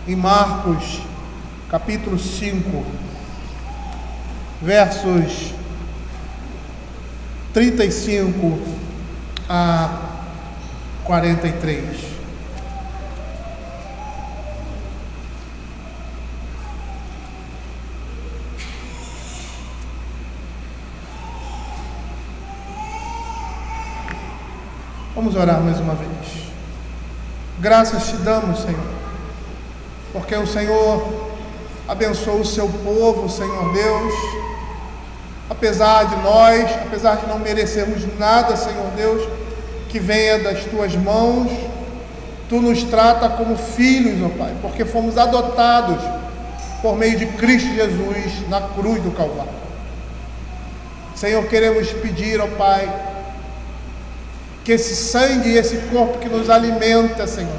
em Marcos, capítulo 5, versos 35 a 43. Vamos orar mais uma vez. Graças te damos, Senhor, porque o Senhor abençoa o seu povo, Senhor Deus. Apesar de nós, apesar de não merecermos nada, Senhor Deus, que venha das tuas mãos, tu nos trata como filhos, ó Pai, porque fomos adotados por meio de Cristo Jesus na cruz do Calvário. Senhor, queremos pedir, ó Pai, que esse sangue e esse corpo que nos alimenta, Senhor,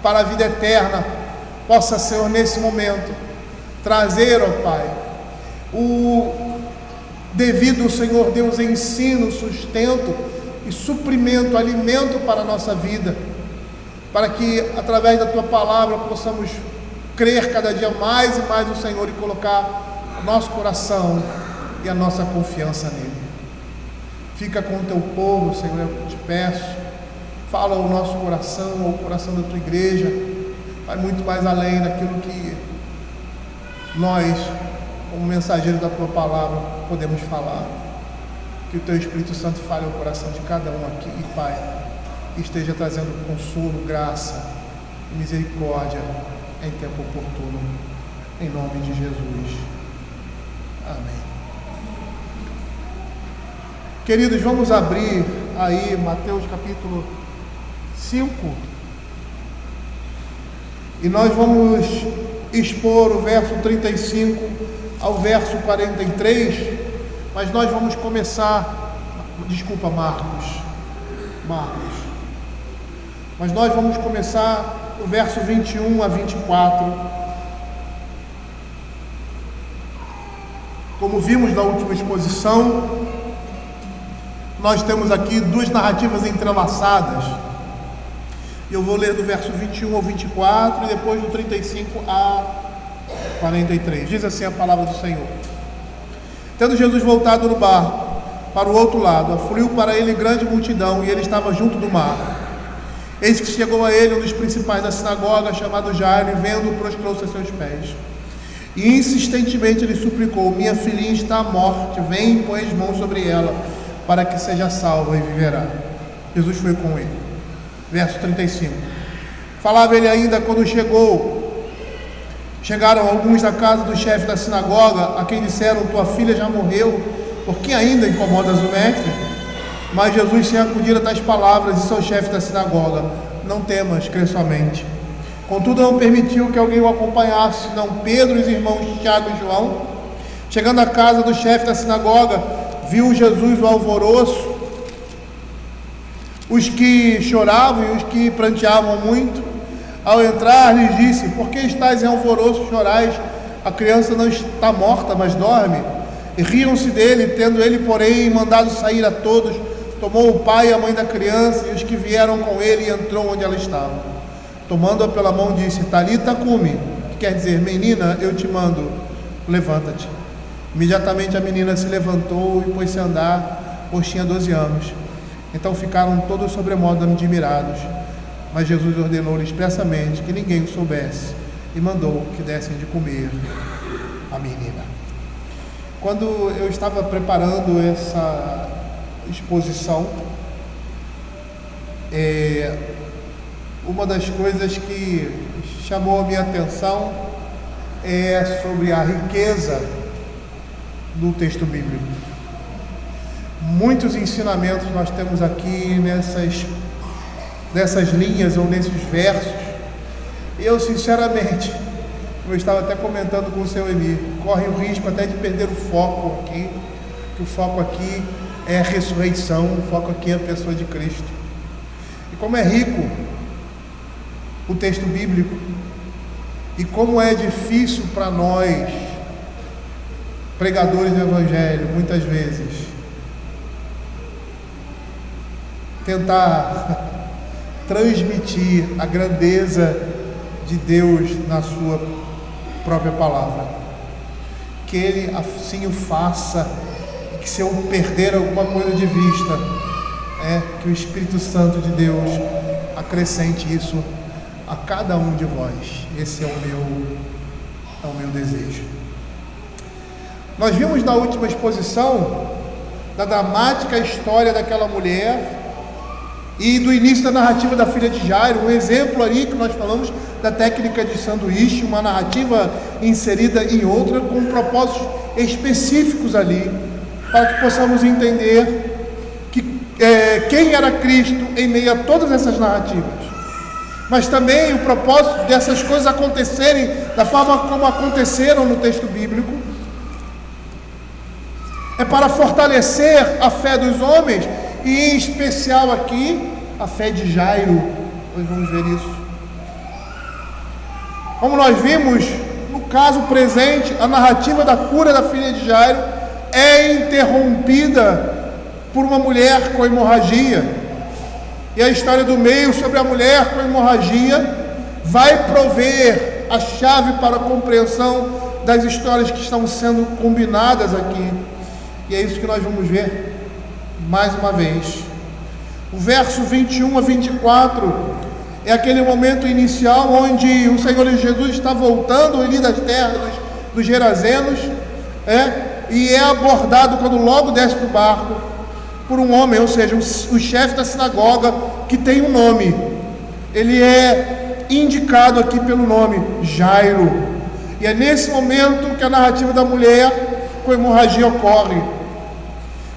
para a vida eterna, possa, Senhor, nesse momento, trazer, ó Pai, o devido, Senhor Deus, ensino, sustento e suprimento, alimento para a nossa vida, para que, através da Tua Palavra, possamos crer cada dia mais e mais no Senhor e colocar o nosso coração e a nossa confiança nele. Fica com o Teu povo, Senhor, eu te peço. Fala ao nosso coração, ao coração da Tua igreja. Vai muito mais além daquilo que nós, como mensageiros da Tua Palavra, podemos falar. Que o Teu Espírito Santo fale ao coração de cada um aqui, Pai, e esteja trazendo consolo, graça e misericórdia em tempo oportuno. Em nome de Jesus. Amém. Queridos, vamos abrir aí Mateus capítulo 5 e nós vamos expor o verso 35 ao verso 43, mas nós vamos começar, mas nós vamos começar o verso 21 a 24. Como vimos na última exposição, nós temos aqui duas narrativas entrelaçadas. Eu vou ler do verso 21 ao 24 e depois do 35 a 43. Diz assim a palavra do Senhor: Tendo Jesus voltado no barco para o outro lado, afluiu para ele grande multidão, e ele estava junto do mar. Eis que chegou a ele um dos principais da sinagoga, chamado Jairo, e vendo-o, prostrou-se a seus pés. E insistentemente lhe suplicou: Minha filhinha está à morte, vem e põe as mãos sobre ela, para que seja salva e viverá. Jesus foi com ele. Verso 35. Falava ele ainda quando chegaram alguns da casa do chefe da sinagoga, a quem disseram: Tua filha já morreu, por que ainda incomodas o mestre? Mas Jesus, sem acudir a tais palavras, disse ao chefe da sinagoga: Não temas, crê somente. Contudo, não permitiu que alguém o acompanhasse, senão Pedro e os irmãos Tiago e João. Chegando à casa do chefe da sinagoga, viu Jesus o alvoroço, os que choravam e os que pranteavam muito. Ao entrar, lhes disse: Por que estáis em alvoroço e chorais? A criança não está morta, mas dorme. E riam-se dele. Tendo ele, porém, mandado sair a todos, tomou o pai e a mãe da criança e os que vieram com ele, e entrou onde ela estava. Tomando-a pela mão, disse: Talita cumi, que quer dizer: Menina, eu te mando, levanta-te. Imediatamente a menina se levantou e pôs-se a andar, pois tinha 12 anos. Então ficaram todos sobremodo admirados. Mas Jesus ordenou-lhe expressamente que ninguém o soubesse, e mandou que dessem de comer a menina. Quando eu estava preparando essa exposição, uma das coisas que chamou a minha atenção é sobre a riqueza do texto bíblico. Muitos ensinamentos nós temos aqui nessas linhas ou nesses versos. E eu, sinceramente, eu estava até comentando com o seu Eli, corre o risco até de perder o foco aqui, que o foco aqui é a ressurreição, o foco aqui é a pessoa de Cristo. E como é rico o texto bíblico, e como é difícil para nós, pregadores do Evangelho, muitas vezes, tentar transmitir a grandeza de Deus na sua própria palavra. Que Ele assim o faça, e que se eu perder alguma coisa de vista, que o Espírito Santo de Deus acrescente isso a cada um de vós. Esse é o meu desejo. Nós vimos na última exposição da dramática história daquela mulher e do início da narrativa da filha de Jairo, um exemplo ali que nós falamos da técnica de sanduíche, uma narrativa inserida em outra com propósitos específicos ali, para que possamos entender quem era Cristo em meio a todas essas narrativas. Mas também o propósito dessas coisas acontecerem da forma como aconteceram no texto bíblico é para fortalecer a fé dos homens, e em especial aqui a fé de Jairo. Nós vamos ver isso. Como nós vimos no caso presente, a narrativa da cura da filha de Jairo é interrompida por uma mulher com hemorragia, e a história do meio sobre a mulher com hemorragia vai prover a chave para a compreensão das histórias que estão sendo combinadas aqui, e é isso que nós vamos ver mais uma vez. O verso 21 a 24 é aquele momento inicial onde o Senhor Jesus está voltando ali das terras dos Gerazenos, e é abordado quando logo desce do barco por um homem, ou seja, o chefe da sinagoga, que tem um nome. Ele é indicado aqui pelo nome, Jairo. E é nesse momento que a narrativa da mulher com hemorragia ocorre.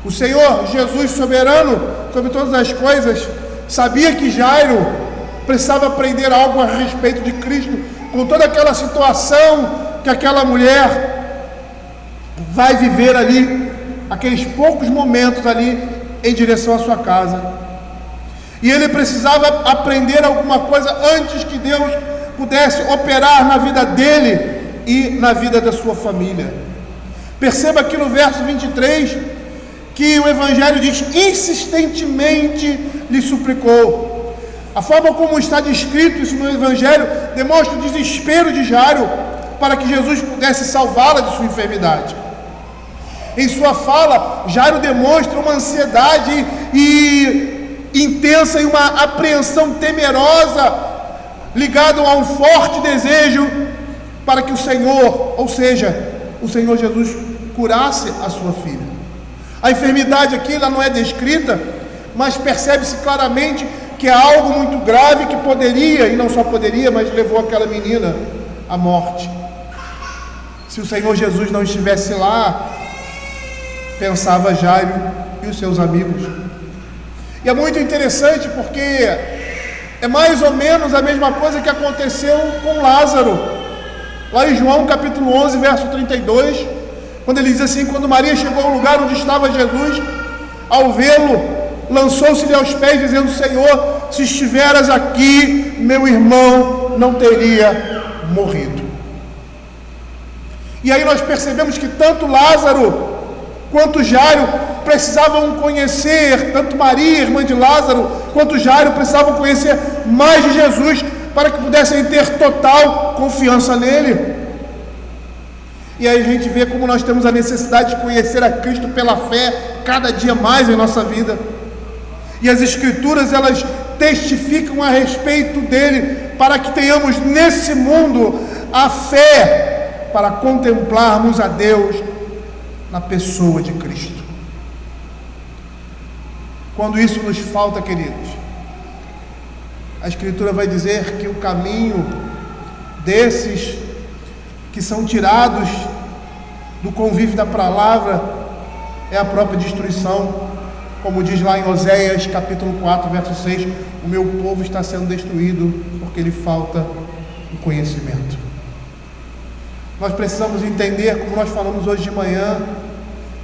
O Senhor Jesus, soberano sobre todas as coisas, sabia que Jairo precisava aprender algo a respeito de Cristo, com toda aquela situação que aquela mulher vai viver ali, aqueles poucos momentos ali em direção à sua casa. E ele precisava aprender alguma coisa antes que Deus pudesse operar na vida dele e na vida da sua família. Perceba aqui no verso 23 que o Evangelho diz: insistentemente lhe suplicou. A forma como está descrito isso no Evangelho demonstra o desespero de Jairo para que Jesus pudesse salvá-la de sua enfermidade. Em sua fala, Jairo demonstra uma ansiedade intensa e uma apreensão temerosa, ligado a um forte desejo para que o Senhor, ou seja, o Senhor Jesus, curasse a sua filha. A enfermidade aqui ela não é descrita, mas percebe-se claramente que é algo muito grave que poderia, e não só poderia, mas levou aquela menina à morte. Se o Senhor Jesus não estivesse lá, pensava Jairo e os seus amigos. E é muito interessante porque é mais ou menos a mesma coisa que aconteceu com Lázaro, lá em João capítulo 11, verso 32, quando ele diz assim: quando Maria chegou ao lugar onde estava Jesus, ao vê-lo, lançou-se-lhe aos pés, dizendo: Senhor, se estiveras aqui, meu irmão não teria morrido. E aí nós percebemos que tanto Lázaro quanto Jairo precisavam conhecer, tanto Maria, irmã de Lázaro, quanto Jairo precisavam conhecer mais de Jesus, para que pudessem ter total confiança nele. E aí a gente vê como nós temos a necessidade de conhecer a Cristo pela fé, cada dia mais em nossa vida. E as Escrituras, elas testificam a respeito dele, para que tenhamos nesse mundo a fé para contemplarmos a Deus na pessoa de Cristo. Quando isso nos falta, queridos, a Escritura vai dizer que o caminho desses que são tirados do convívio da palavra é a própria destruição, como diz lá em Oséias capítulo 4, verso 6: o meu povo está sendo destruído porque lhe falta o conhecimento. Nós precisamos entender, como nós falamos hoje de manhã,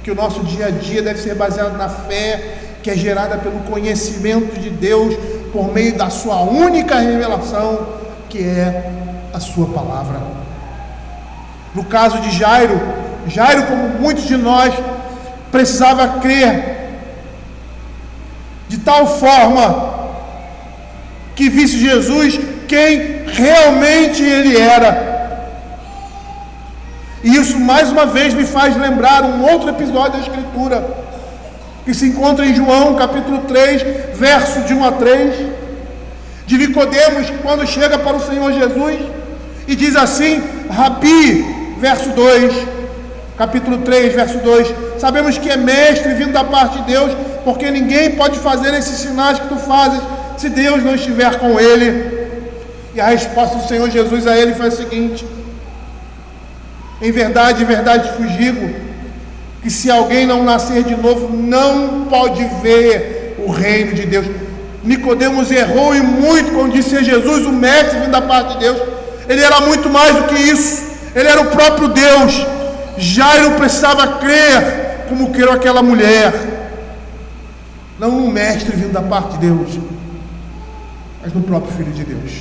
que o nosso dia a dia deve ser baseado na fé que é gerada pelo conhecimento de Deus por meio da sua única revelação, que é a sua palavra. No caso de Jairo, como muitos de nós, precisava crer de tal forma que visse Jesus quem realmente ele era. E isso mais uma vez me faz lembrar um outro episódio da Escritura, que se encontra em João capítulo 3, verso de 1 a 3, de Nicodemos, quando chega para o Senhor Jesus e diz assim: Rabi, verso 2, capítulo 3, verso 2, sabemos que é mestre vindo da parte de Deus, porque ninguém pode fazer esses sinais que tu fazes se Deus não estiver com ele. E a resposta do Senhor Jesus a ele foi a seguinte: em verdade vos digo, que se alguém não nascer de novo, não pode ver o reino de Deus. Nicodemos errou e muito quando disse ser Jesus o mestre vindo da parte de Deus. Ele era muito mais do que isso, ele era o próprio Deus. Jairo precisava crer como creu aquela mulher, não no mestre vindo da parte de Deus, mas no próprio Filho de Deus.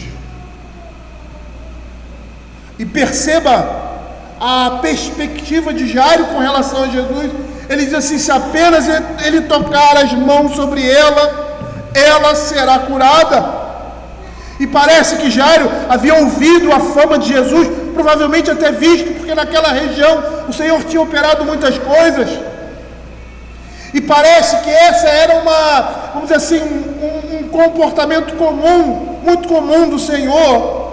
E perceba a perspectiva de Jairo com relação a Jesus. Ele diz assim: se apenas ele tocar as mãos sobre ela será curada. E parece que Jairo havia ouvido a fama de Jesus, provavelmente até visto, porque naquela região o Senhor tinha operado muitas coisas. E parece que essa era vamos dizer assim, um comportamento comum, muito comum do Senhor.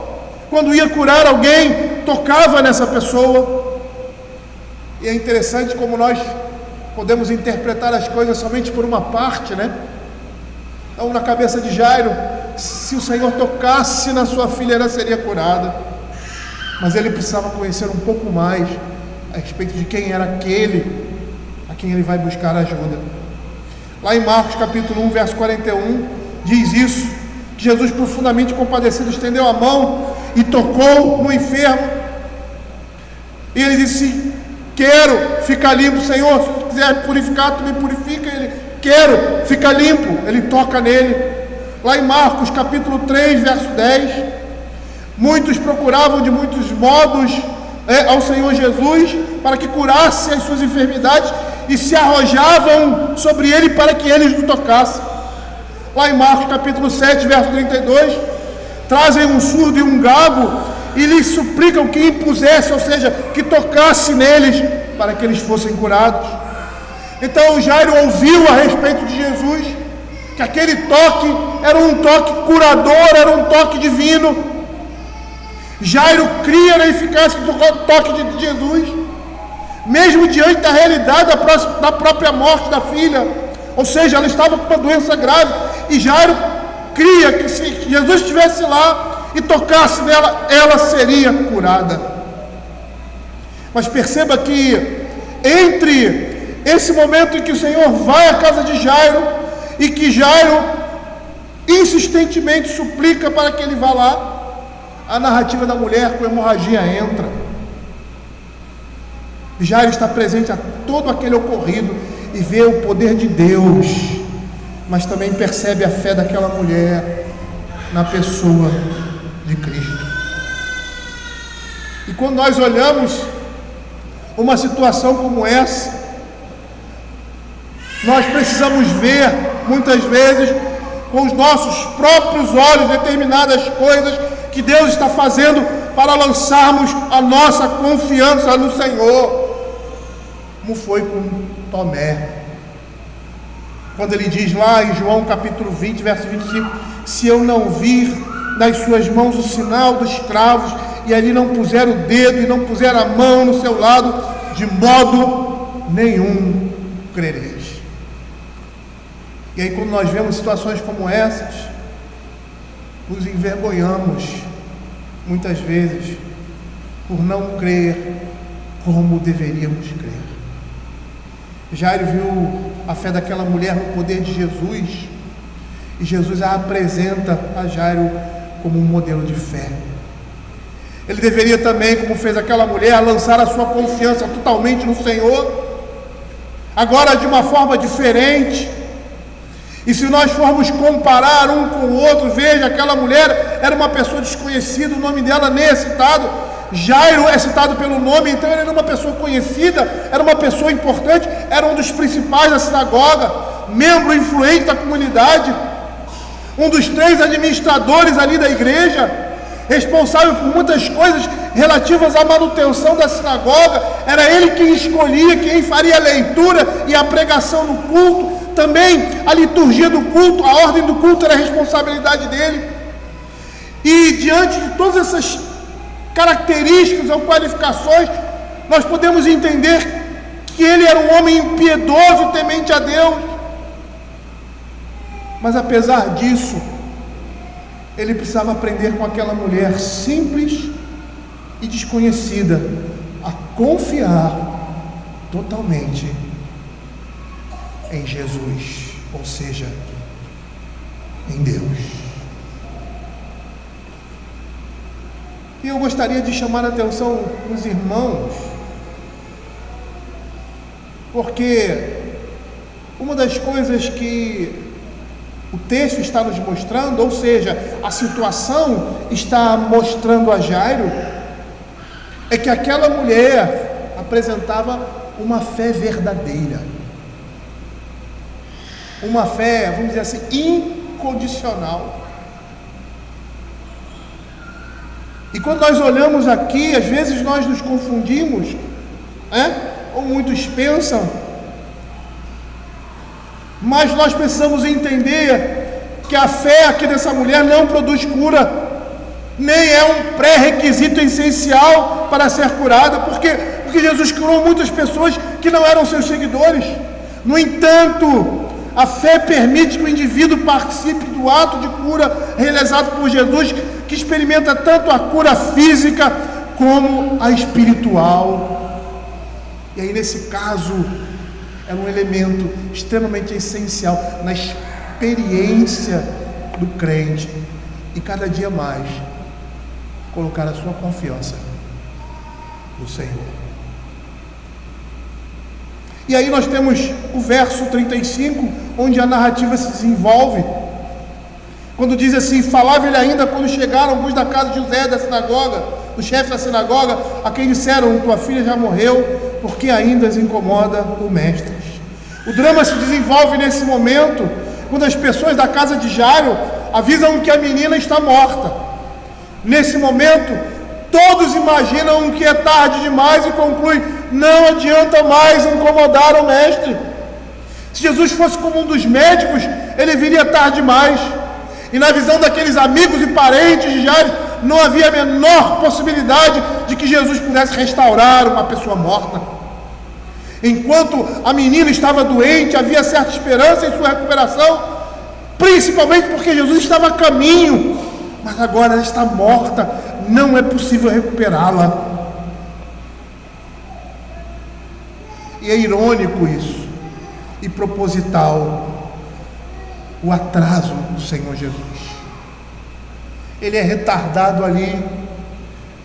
Quando ia curar alguém, tocava nessa pessoa. E é interessante como nós podemos interpretar as coisas somente por uma parte, né? Então, na cabeça de Jairo, se o Senhor tocasse na sua filha, ela seria curada. Mas ele precisava conhecer um pouco mais a respeito de quem era aquele a quem ele vai buscar ajuda. Lá em Marcos capítulo 1, verso 41, diz isso, que Jesus, profundamente compadecido, estendeu a mão e tocou no enfermo. E ele disse: quero ficar limpo, Senhor, se tu quiser me purificar, tu me purifica. Ele: quero ficar limpo. Ele toca nele. Lá em Marcos capítulo 3, verso 10, muitos procuravam de muitos modos ao Senhor Jesus para que curasse as suas enfermidades e se arrojavam sobre ele para que eles o tocassem. Lá em Marcos capítulo 7, verso 32, trazem um surdo e um gago e lhes suplicam que impusesse, ou seja, que tocasse neles para que eles fossem curados. Então Jairo ouviu a respeito de Jesus, que aquele toque era um toque curador, era um toque divino. Jairo cria na eficácia do toque de Jesus, mesmo diante da realidade da própria morte da filha. Ou seja, ela estava com uma doença grave, e Jairo cria que se Jesus estivesse lá e tocasse nela, ela seria curada. Mas perceba que entre esse momento em que o Senhor vai à casa de Jairo e que Jairo insistentemente suplica para que ele vá lá, a narrativa da mulher com hemorragia entra. Jairo está presente a todo aquele ocorrido e vê o poder de Deus, mas também percebe a fé daquela mulher na pessoa de Cristo. E quando nós olhamos uma situação como essa, nós precisamos ver, muitas vezes, com os nossos próprios olhos, determinadas coisas que Deus está fazendo para lançarmos a nossa confiança no Senhor, como foi com Tomé, quando ele diz lá em João capítulo 20, verso 25, se eu não vir nas suas mãos o sinal dos cravos, e ali não puser o dedo e não puser a mão no seu lado, de modo nenhum crereis. E aí, quando nós vemos situações como essas, nos envergonhamos muitas vezes por não crer como deveríamos crer. Jairo viu a fé daquela mulher no poder de Jesus, e Jesus a apresenta a Jairo como um modelo de fé. Ele deveria também, como fez aquela mulher, lançar a sua confiança totalmente no Senhor, agora de uma forma diferente. E se nós formos comparar um com o outro, veja, aquela mulher era uma pessoa desconhecida, o nome dela nem é citado. Jairo é citado pelo nome, então ele era uma pessoa conhecida, era uma pessoa importante, era um dos principais da sinagoga, membro influente da comunidade, um dos 3 administradores ali da igreja. responsável por muitas coisas relativas à manutenção da sinagoga, era ele quem escolhia quem faria a leitura e a pregação no culto. Também a liturgia do culto, a ordem do culto era a responsabilidade dele. E diante de todas essas características ou qualificações, nós podemos entender que ele era um homem impiedoso, temente a Deus. Mas apesar disso, ele precisava aprender com aquela mulher simples e desconhecida a confiar totalmente em Jesus, ou seja, em Deus. E eu gostaria de chamar a atenção dos irmãos, porque uma das coisas que o texto está nos mostrando, ou seja, a situação está mostrando a Jairo, é que aquela mulher apresentava uma fé verdadeira, uma fé, vamos dizer assim, incondicional. E quando nós olhamos aqui, às vezes nós nos confundimos, ou muitos pensam, mas nós precisamos entender que a fé aqui dessa mulher não produz cura, nem é um pré-requisito essencial para ser curada, porque Jesus curou muitas pessoas que não eram seus seguidores. No entanto, a fé permite que o indivíduo participe do ato de cura realizado por Jesus, que experimenta tanto a cura física como a espiritual. E aí, nesse caso, é um elemento extremamente essencial na experiência do crente, e cada dia mais colocar a sua confiança no Senhor. E aí nós temos o verso 35, onde a narrativa se desenvolve, quando diz assim: falava ele ainda quando chegaram alguns da casa de José da sinagoga, do chefe da sinagoga, a quem disseram: tua filha já morreu, porque ainda as incomoda o mestre. O drama se desenvolve nesse momento, quando as pessoas da casa de Jairo avisam que a menina está morta. Nesse momento, todos imaginam que é tarde demais e concluem: não adianta mais incomodar o mestre. Se Jesus fosse como um dos médicos, ele viria tarde demais. E na visão daqueles amigos e parentes de Jairo, não havia a menor possibilidade de que Jesus pudesse restaurar uma pessoa morta. Enquanto a menina estava doente, havia certa esperança em sua recuperação, principalmente porque Jesus estava a caminho, mas agora ela está morta, não é possível recuperá-la. E é irônico isso, e proposital, o atraso do Senhor Jesus. Ele é retardado ali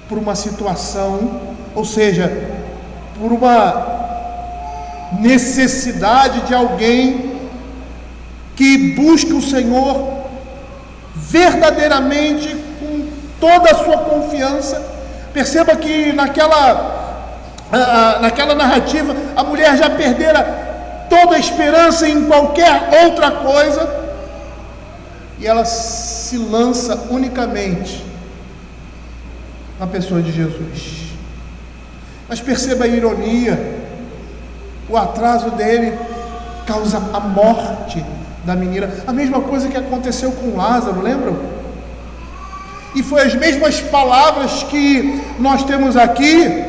por uma situação, ou seja, por uma necessidade de alguém que busca o Senhor verdadeiramente, com toda a sua confiança. Perceba que naquela narrativa, a mulher já perdera toda a esperança em qualquer outra coisa, e ela se lança unicamente na pessoa de Jesus. Mas perceba a ironia: o atraso dele causa a morte da menina. A mesma coisa que aconteceu com Lázaro, lembram? E foi as mesmas palavras que nós temos aqui.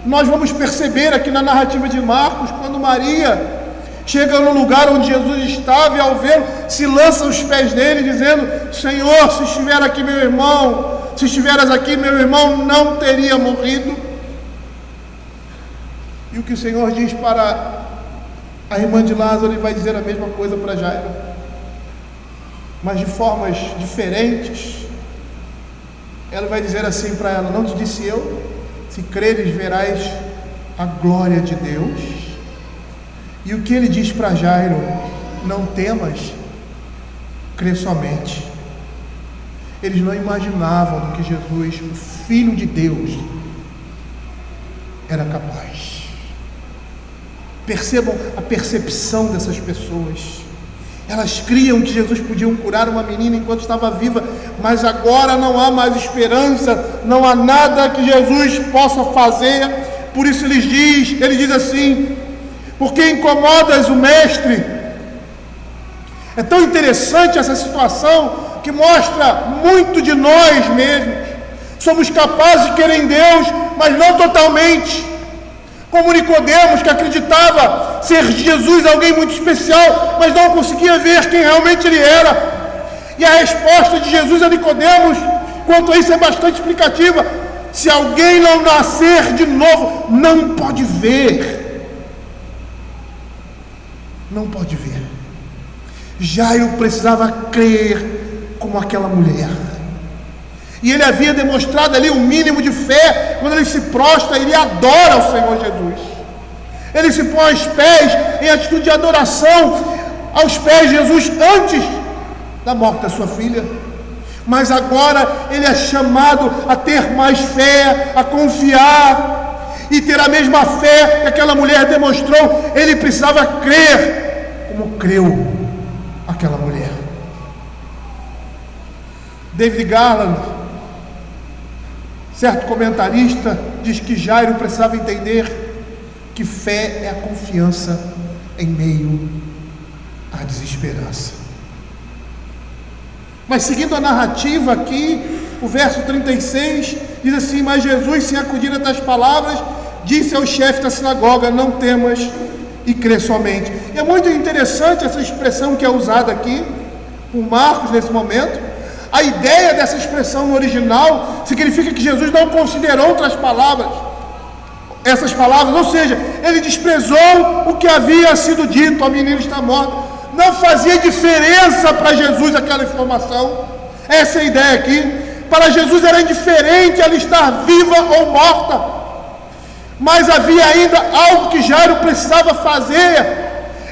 Nós vamos perceber aqui na narrativa de Marcos, quando Maria chega no lugar onde Jesus estava, e ao vê-lo, se lança aos pés dele, dizendo: Senhor, se estiver aqui meu irmão, se estiveras aqui meu irmão não teria morrido. E o que o Senhor diz para a irmã de Lázaro, ele vai dizer a mesma coisa para Jairo, mas de formas diferentes. Ela vai dizer assim para ela: não te disse eu, se creres verás a glória de Deus? E o que ele diz para Jairo: não temas, crê somente. Eles não imaginavam do que Jesus, o Filho de Deus, era capaz. Percebam a percepção dessas pessoas. Elas criam que Jesus podia curar uma menina enquanto estava viva, mas agora não há mais esperança, não há nada que Jesus possa fazer. Por isso ele diz assim: porque incomodas o mestre? É tão interessante essa situação, que mostra muito de nós mesmos. Somos capazes de querer em Deus, mas não totalmente. Como Nicodemos, que acreditava ser Jesus alguém muito especial, mas não conseguia ver quem realmente ele era. E a resposta de Jesus a Nicodemos quanto a isso é bastante explicativa: se alguém não nascer de novo, não pode ver. Não pode ver. Jairo precisava crer como aquela mulher. E ele havia demonstrado ali um mínimo de fé quando ele se prostra, ele adora o Senhor Jesus. Ele se põe aos pés em atitude de adoração aos pés de Jesus antes da morte da sua filha. Mas agora ele é chamado a ter mais fé, a confiar e ter a mesma fé que aquela mulher demonstrou. Ele precisava crer como creu aquela mulher. David Garland, certo comentarista, diz que Jairo precisava entender que fé é a confiança em meio à desesperança. Mas seguindo a narrativa aqui, o verso 36 diz assim: mas Jesus, sem acudir a tais palavras, disse ao chefe da sinagoga: não temas e crê somente. E é muito interessante essa expressão que é usada aqui por Marcos nesse momento. A ideia dessa expressão no original significa que Jesus não considerou outras palavras, essas palavras, ou seja, ele desprezou o que havia sido dito: a menina está morta. Não fazia diferença para Jesus aquela informação. Essa é a ideia aqui. Para Jesus era indiferente ela estar viva ou morta, mas havia ainda algo que Jairo precisava fazer.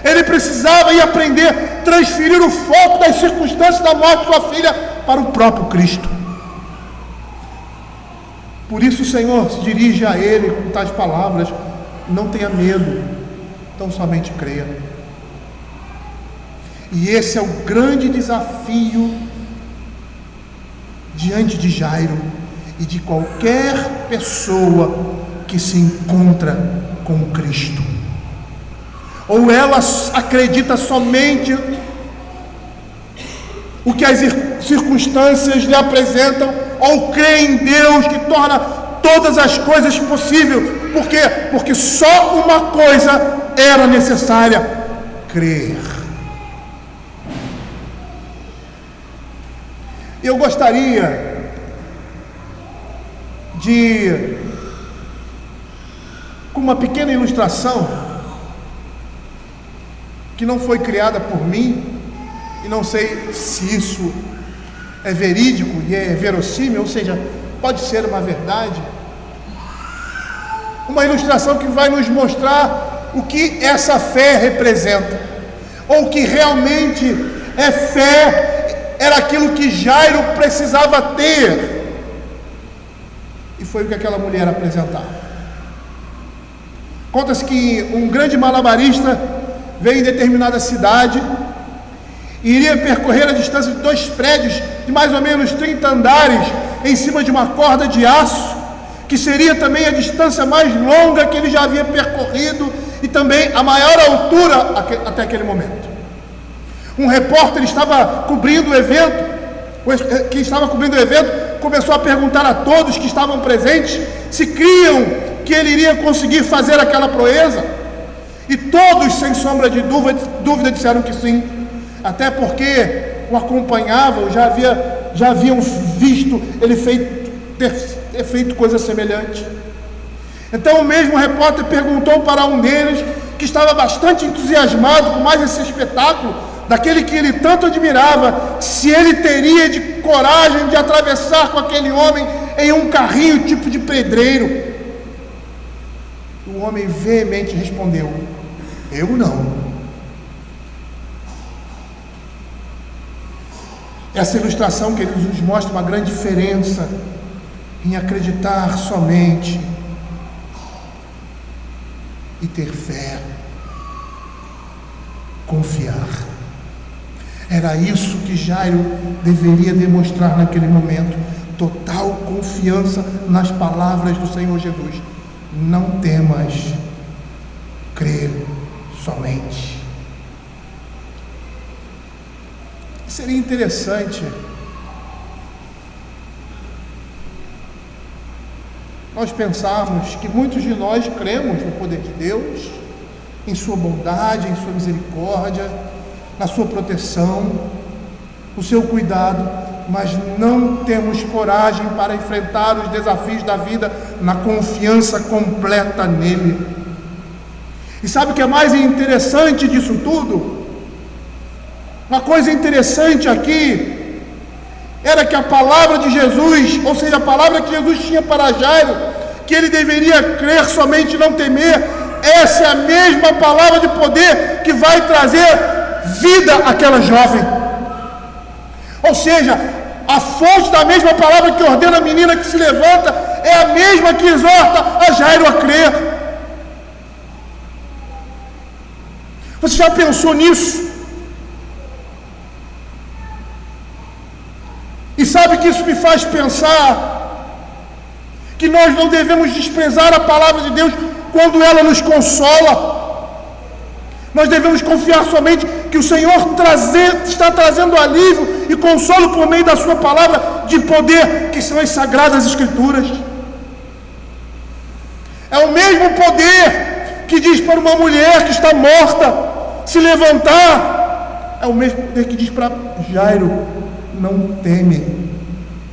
Ele precisava ir aprender a transferir o foco das circunstâncias da morte de sua filha para o próprio Cristo. Por isso o Senhor se dirige a ele com tais palavras: não tenha medo, tão somente creia. E esse é o grande desafio diante de Jairo e de qualquer pessoa que se encontra com Cristo. Ou ela acredita somente o que as circunstâncias lhe apresentam, ou crê em Deus que torna todas as coisas possíveis. Por quê? Porque só uma coisa era necessária: crer. Eu gostaria de, com uma pequena ilustração, que não foi criada por mim, e não sei se isso é verídico e é verossímil, ou seja, pode ser uma verdade. Uma ilustração que vai nos mostrar o que essa fé representa, ou o que realmente é fé. Era aquilo que Jairo precisava ter, e foi o que aquela mulher apresentava. Conta-se que um grande malabarista veio em determinada cidade e iria percorrer a distância de 2 prédios de mais ou menos 30 andares em cima de uma corda de aço, que seria também a distância mais longa que ele já havia percorrido e também a maior altura até aquele momento. Um repórter estava cobrindo o evento. Quem estava cobrindo o evento começou a perguntar a todos que estavam presentes se criam que ele iria conseguir fazer aquela proeza. E todos, sem sombra de dúvida, disseram que sim. Até porque o acompanhavam, já haviam visto ele ter feito coisa semelhante. Então o mesmo repórter perguntou para um deles, que estava bastante entusiasmado com mais esse espetáculo, daquele que ele tanto admirava, se ele teria de coragem de atravessar com aquele homem em um carrinho tipo de pedreiro. O homem veemente respondeu: eu não. Essa ilustração, queridos, nos mostra uma grande diferença em acreditar somente e ter fé, confiar. Era isso que Jairo deveria demonstrar naquele momento. Total confiança nas palavras do Senhor Jesus. Não temas, crê somente. Seria interessante nós pensarmos que muitos de nós cremos no poder de Deus, em sua bondade, em sua misericórdia, na sua proteção, no seu cuidado, mas não temos coragem para enfrentar os desafios da vida na confiança completa nele. E sabe o que é mais interessante disso tudo? Uma coisa interessante aqui era que a palavra de Jesus, ou seja, a palavra que Jesus tinha para Jairo, que ele deveria crer somente e não temer, essa é a mesma palavra de poder que vai trazer vida àquela jovem. Ou seja, a fonte da mesma palavra que ordena a menina que se levanta é a mesma que exorta a Jairo a crer. Você já pensou nisso? E sabe que isso me faz pensar que nós não devemos desprezar a palavra de Deus quando ela nos consola. Nós devemos confiar somente que o Senhor está trazendo alívio e consolo por meio da sua palavra de poder, que são as Sagradas Escrituras. É o mesmo poder que diz para uma mulher que está morta se levantar. É o mesmo poder que diz para Jairo: não teme,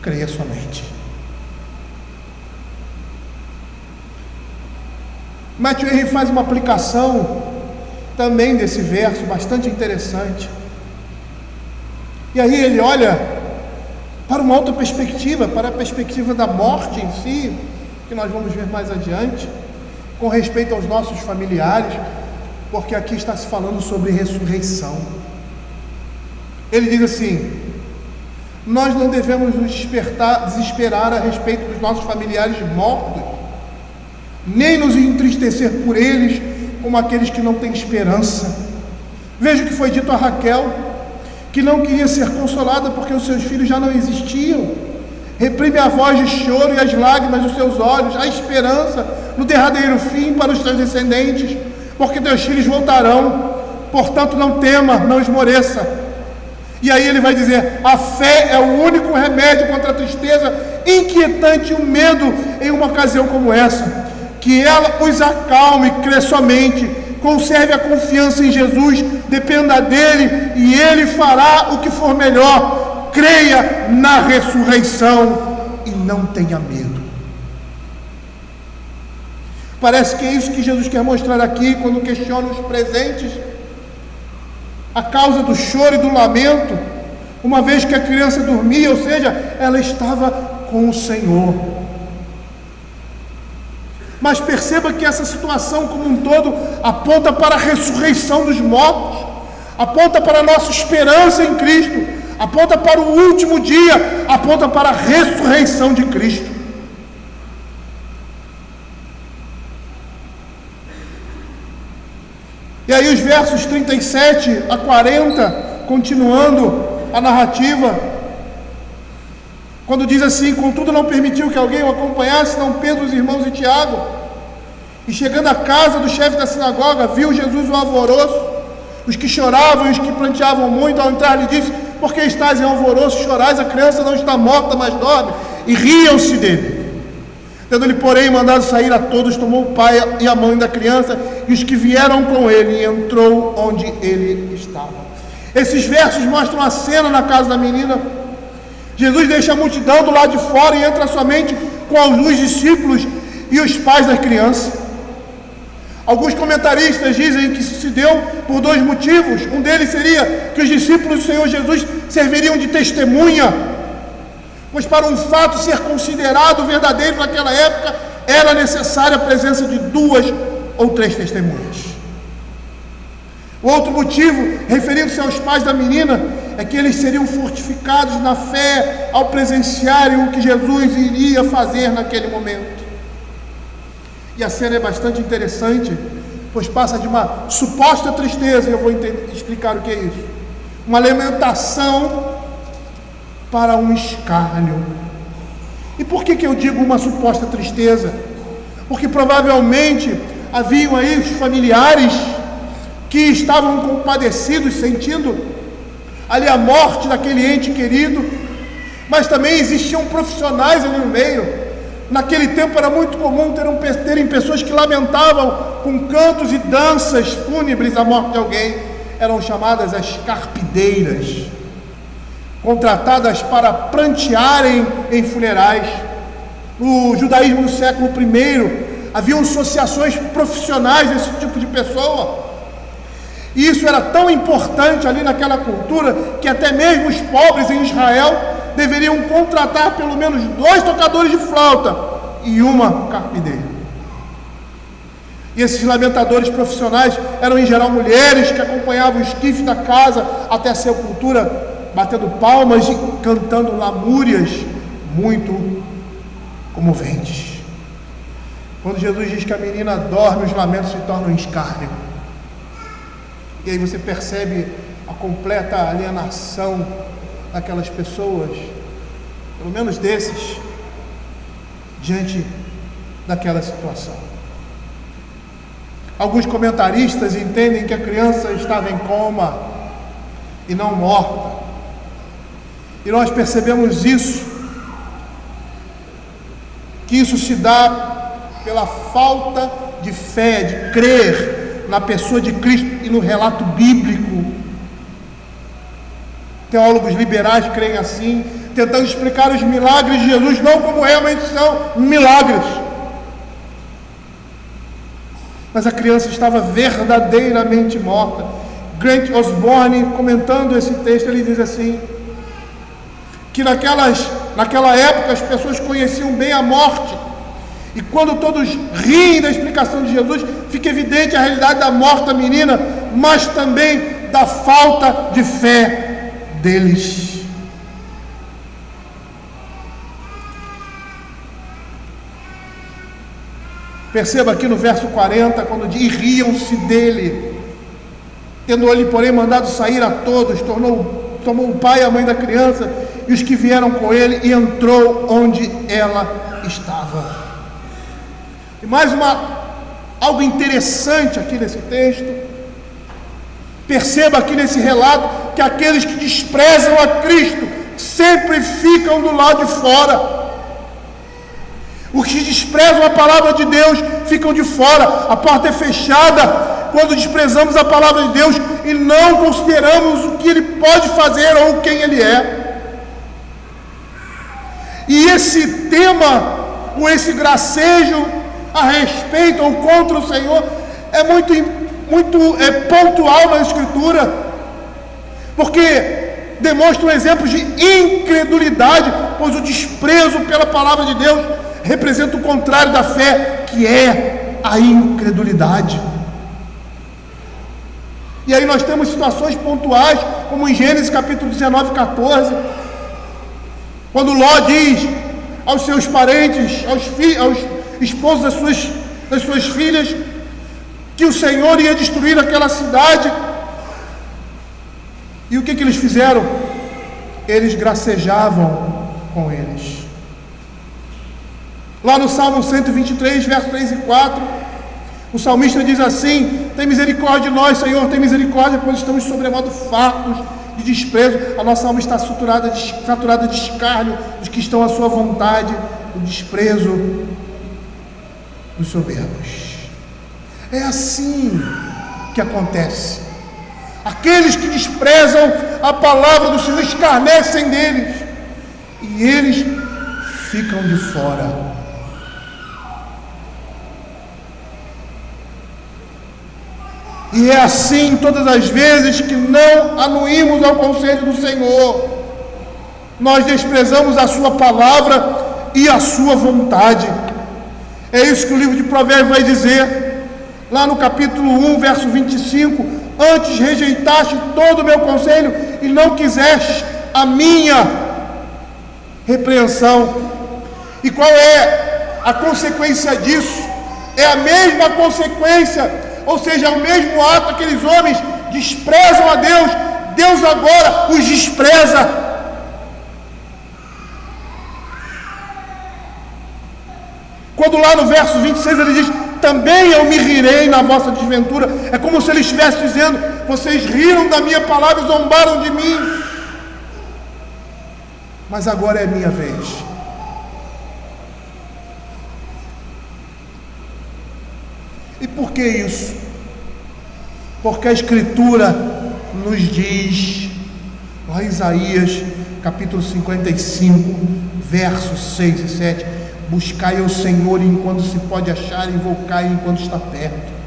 creia somente. Matthew Henry faz uma aplicação também desse verso bastante interessante. E aí ele olha para uma outra perspectiva, para a perspectiva da morte em si, que nós vamos ver mais adiante, com respeito aos nossos familiares, porque aqui está se falando sobre ressurreição. Ele diz assim: nós não devemos nos desesperar a respeito dos nossos familiares mortos, nem nos entristecer por eles como aqueles que não têm esperança. Veja o que foi dito a Raquel, que não queria ser consolada porque os seus filhos já não existiam. Reprime a voz de choro e as lágrimas dos seus olhos, a esperança no derradeiro fim para os teus descendentes, porque teus filhos voltarão. Portanto, não tema, não esmoreça. E aí ele vai dizer: a fé é o único remédio contra a tristeza inquietante e o medo em uma ocasião como essa. Que ela os acalme, crê somente, conserve a confiança em Jesus, dependa dele e ele fará o que for melhor. Creia na ressurreição e não tenha medo. Parece que é isso que Jesus quer mostrar aqui quando questiona os presentes a causa do choro e do lamento, uma vez que a criança dormia, ou seja, ela estava com o Senhor. Mas perceba que essa situação como um todo aponta para a ressurreição dos mortos, aponta para a nossa esperança em Cristo, aponta para o último dia, aponta para a ressurreição de Cristo. E aí os versos 37 a 40, continuando a narrativa, quando diz assim: contudo não permitiu que alguém o acompanhasse, senão Pedro, os irmãos e Tiago. E chegando à casa do chefe da sinagoga, viu Jesus o alvoroço, os que choravam e os que pranteavam muito. Ao entrar lhe disse: por que estás em alvoroço, chorais? A criança não está morta, mas dorme. E riam-se dele. Tendo-lhe, porém, mandado sair a todos, tomou o pai e a mãe da criança e os que vieram com ele, e entrou onde ele estava. Esses versos mostram a cena na casa da menina. Jesus deixa a multidão do lado de fora e entra somente com os discípulos e os pais da criança. Alguns comentaristas dizem que isso se deu por dois motivos. Um deles seria que os discípulos do Senhor Jesus serviriam de testemunha, pois para um fato ser considerado verdadeiro naquela época, era necessária a presença de 2 ou 3 testemunhas. O outro motivo, referindo-se aos pais da menina, é que eles seriam fortificados na fé ao presenciarem o que Jesus iria fazer naquele momento. E a cena é bastante interessante, pois passa de uma suposta tristeza, e eu vou explicar o que é isso, uma lamentação para um escárnio. E por que eu digo uma suposta tristeza? Porque provavelmente haviam aí os familiares que estavam compadecidos, sentindo ali a morte daquele ente querido, mas também existiam profissionais ali no meio. Naquele tempo era muito comum terem pessoas que lamentavam com cantos e danças fúnebres a morte de alguém. Eram chamadas as carpideiras, contratadas para prantearem em funerais. No judaísmo do século I, haviam associações profissionais desse tipo de pessoa. E isso era tão importante ali naquela cultura, que até mesmo os pobres em Israel deveriam contratar pelo menos 2 tocadores de flauta e uma carpideira. E esses lamentadores profissionais eram em geral mulheres que acompanhavam o esquife da casa até a sepultura, batendo palmas e cantando lamúrias muito comoventes. Quando Jesus diz que a menina dorme, os lamentos se tornam escárnio. E aí você percebe a completa alienação daquelas pessoas, pelo menos desses, diante daquela situação. Alguns comentaristas entendem que a criança estava em coma e não morta. E nós percebemos isso, que isso se dá pela falta de fé, de crer na pessoa de Cristo e no relato bíblico. Teólogos liberais creem assim, tentando explicar os milagres de Jesus não como realmente são milagres. Mas a criança estava verdadeiramente morta. Grant Osborne, comentando esse texto, ele diz assim, que naquela época as pessoas conheciam bem a morte, e quando todos riem da explicação de Jesus, fica evidente a realidade da morte da menina, mas também da falta de fé deles. Perceba aqui no verso 40, quando diz, riam-se dele, tendo ele, porém, mandado sair a todos, tomou o pai e a mãe da criança e os que vieram com ele, e entrou onde ela estava. E mais algo interessante aqui nesse texto. Perceba aqui nesse relato que aqueles que desprezam a Cristo sempre ficam do lado de fora. Os que desprezam a palavra de Deus ficam de fora. A porta é fechada quando desprezamos a palavra de Deus e não consideramos o que Ele pode fazer ou quem Ele é. E esse tema, ou esse gracejo a respeito ou contra o Senhor, é muito pontual na Escritura, porque demonstra um exemplo de incredulidade, pois o desprezo pela palavra de Deus representa o contrário da fé, que é a incredulidade. E aí nós temos situações pontuais, como em Gênesis capítulo 19, 14, quando Ló diz aos seus parentes, aos esposos das suas filhas, que o Senhor ia destruir aquela cidade. E o que eles fizeram? Eles gracejavam com eles. Lá no Salmo 123, versos 3 e 4, o salmista diz assim: tem misericórdia de nós, Senhor, tem misericórdia, pois estamos sobremodo fartos de desprezo. A nossa alma está saturada de escárnio dos que estão à sua vontade, o desprezo dos soberbos. É assim que acontece. Aqueles que desprezam a palavra do Senhor escarnecem deles, e eles ficam de fora. E é assim todas as vezes que não anuímos ao conselho do Senhor. Nós desprezamos a sua palavra e a sua vontade. É isso que o livro de Provérbios vai dizer, lá no capítulo 1, verso 25: antes rejeitaste todo o meu conselho e não quiseste a minha repreensão. E qual é a consequência disso? É a mesma consequência, ou seja, é o mesmo ato. Aqueles homens desprezam a Deus, Deus agora os despreza. Quando lá no verso 26 ele diz: também eu me rirei na vossa desventura. É como se ele estivesse dizendo: vocês riram da minha palavra e zombaram de mim, mas agora é minha vez. E por que isso? Porque a Escritura nos diz, lá em Isaías capítulo 55, versos 6 e 7: buscai ao Senhor enquanto se pode achar, invocai enquanto está perto.